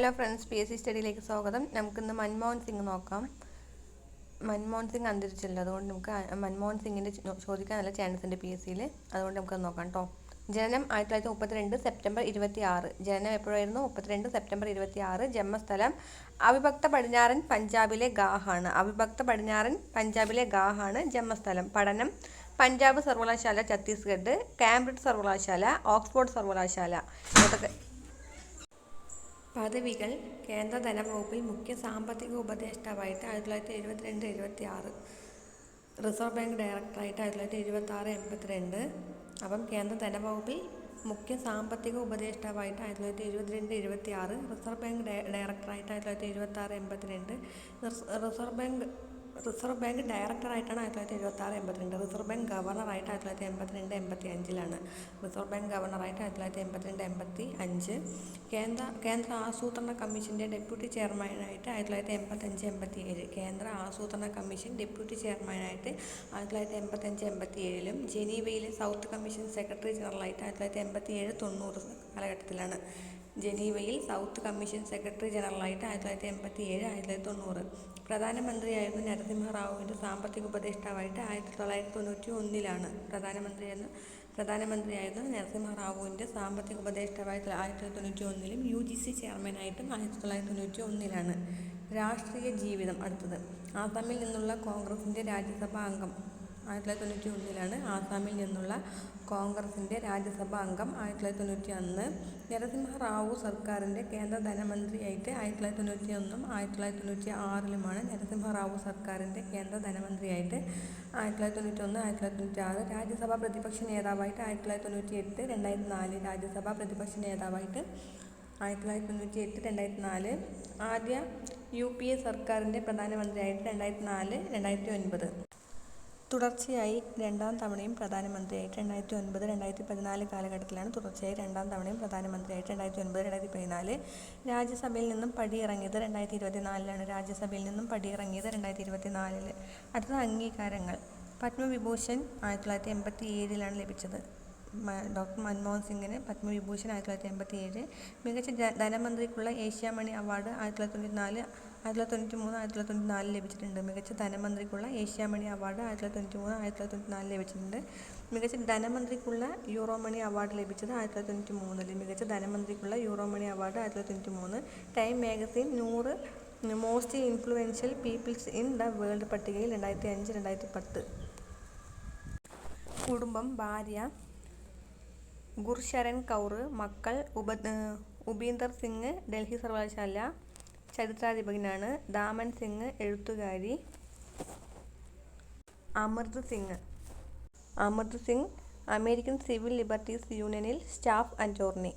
Hello friends, P S C സ്റ്റഡിയിലേക്ക് സ്വാഗതം. നമുക്കിന്ന് മൻമോഹൻ സിംഗ് നോക്കാം. മൻമോഹൻ സിംഗ് അന്തരിച്ചല്ലോ, അതുകൊണ്ട് നമുക്ക് മൻമോഹൻ സിംഗിൻ്റെ ചോദിക്കാൻ നല്ല ചാൻസ് ഉണ്ട് പി എസ് സിയിൽ. അതുകൊണ്ട് നമുക്കത് നോക്കാം കേട്ടോ. ജനനം 1932 സെപ്റ്റംബർ 26. ജനനം എപ്പോഴായിരുന്നു? 32 സെപ്റ്റംബർ 26. ജന്മസ്ഥലം അവിഭക്ത പടിഞ്ഞാറൻ പഞ്ചാബിലെ ഗാഹാണ്. ജന്മസ്ഥലം. പഠനം പഞ്ചാബ് സർവകലാശാല, ഛത്തീസ്ഗഡ്, കാംബ്രിഡ്ജ് സർവകലാശാല, ഓക്സ്ഫോർഡ് സർവകലാശാല. പദവികൾ: കേന്ദ്ര ധനവകുപ്പിൽ മുഖ്യ സാമ്പത്തിക ഉപദേഷ്ടാവായിട്ട് 1972-76. റിസർവ് ബാങ്ക് ഡയറക്ടറായിട്ട് 1976-82. അപ്പം കേന്ദ്ര ധനവകുപ്പിൽ മുഖ്യ സാമ്പത്തിക ഉപദേഷ്ടാവായിട്ട് 1972-76. റിസർവ് ബാങ്ക് ഡയറക്ടറായിട്ട് 1976-82. റിസർവ് ബാങ്ക് ഡയറക്ടറായിട്ടാണ് 1976-82. റിസർവ് ബാങ്ക് ഗവർണറായിട്ട് 1982-85. റിസർവ് ബാങ്ക് ഗവർണറായിട്ട് 1982-85. കേന്ദ്ര ആസൂത്രണ കമ്മീഷൻ്റെ ഡെപ്യൂട്ടി ചെയർമാനായിട്ട് 1985-87. കേന്ദ്ര ആസൂത്രണ കമ്മീഷൻ ഡെപ്യൂട്ടി ചെയർമാനായിട്ട് 1985-87. ജനീവയിലെ സൗത്ത് കമ്മീഷൻ സെക്രട്ടറി ജനറലായിട്ട് 1987-90 കാലഘട്ടത്തിലാണ്. ജനീവയിൽ സൗത്ത് കമ്മീഷൻ സെക്രട്ടറി ജനറലായിട്ട് 1987-1990. പ്രധാനമന്ത്രിയായിരുന്നു നരസിംഹറാവുവിൻ്റെ സാമ്പത്തിക ഉപദേഷ്ടാവായിട്ട് 1991. പ്രധാനമന്ത്രിയായിരുന്നു നരസിംഹറാവുവിൻ്റെ സാമ്പത്തിക ഉപദേഷ്ടാവായിട്ട് 1991. UGC ചെയർമാനായിട്ടും 1991. രാഷ്ട്രീയ ജീവിതം. അടുത്തത് ആസാമിൽ നിന്നുള്ള കോൺഗ്രസിൻ്റെ രാജ്യസഭാ അംഗം 1991. ആസാമിൽ നിന്നുള്ള കോൺഗ്രസിൻ്റെ രാജ്യസഭാ അംഗം 1991. നരസിംഹറാവു സർക്കാരിൻ്റെ കേന്ദ്ര ധനമന്ത്രിയായിട്ട് 1991 1996. നരസിംഹറാവു സർക്കാരിൻ്റെ കേന്ദ്ര ധനമന്ത്രിയായിട്ട് 1991 1996. രാജ്യസഭാ പ്രതിപക്ഷ നേതാവായിട്ട് 1998 2004. രാജ്യസഭാ പ്രതിപക്ഷ നേതാവായിട്ട് 1998 2004. ആദ്യ UPA സർക്കാരിൻ്റെ പ്രധാനമന്ത്രിയായിട്ട് 2004 2009. തുടർച്ചയായി രണ്ടാം തവണയും പ്രധാനമന്ത്രിയായിട്ട് 2009 2014 കാലഘട്ടത്തിലാണ്. തുടർച്ചയായി രണ്ടാം തവണയും പ്രധാനമന്ത്രിയായിട്ട് 2009 2014. രാജ്യസഭയിൽ നിന്നും പടിയിറങ്ങിയത് 2024. രാജ്യസഭയിൽ നിന്നും പടിയിറങ്ങിയത് 2024. അടുത്ത അംഗീകാരങ്ങൾ: പത്മവിഭൂഷൺ 1987 ലഭിച്ചത്. ഡോക്ടർ മൻമോഹൻ സിംഗിന് പത്മവിഭൂഷൺ 1987. മികച്ച ധനമന്ത്രിക്കുള്ള ഏഷ്യാമണി അവാർഡ് 1993 1994 ലഭിച്ചിട്ടുണ്ട്. മികച്ച ധനമന്ത്രിക്കുള്ള ഏഷ്യാമണി അവാർഡ് 1993 1994 ലഭിച്ചിട്ടുണ്ട്. മികച്ച ധനമന്ത്രിക്കുള്ള യൂറോമണി അവാർഡ് ലഭിച്ചത് 1993. മികച്ച ധനമന്ത്രിക്കുള്ള Euromoney award 1993. Time magazine 100 most influential peoples in the world പട്ടികയിൽ 2005 2010. കുടുംബം: ഭാര്യ ഗുർശരൻ കൗർ, മക്കൾ ഉപീന്ദർ സിംഗ് ഡൽഹി സർവകലാശാല ചരിത്രാധ്യാപകനാണ്. ദാമൻ സിംഗ് എഴുത്തുകാരി. അമൃത് സിംഗ് അമേരിക്കൻ സിവിൽ ലിബർട്ടീസ് യൂണിയനിൽ സ്റ്റാഫ് അറ്റോർണി.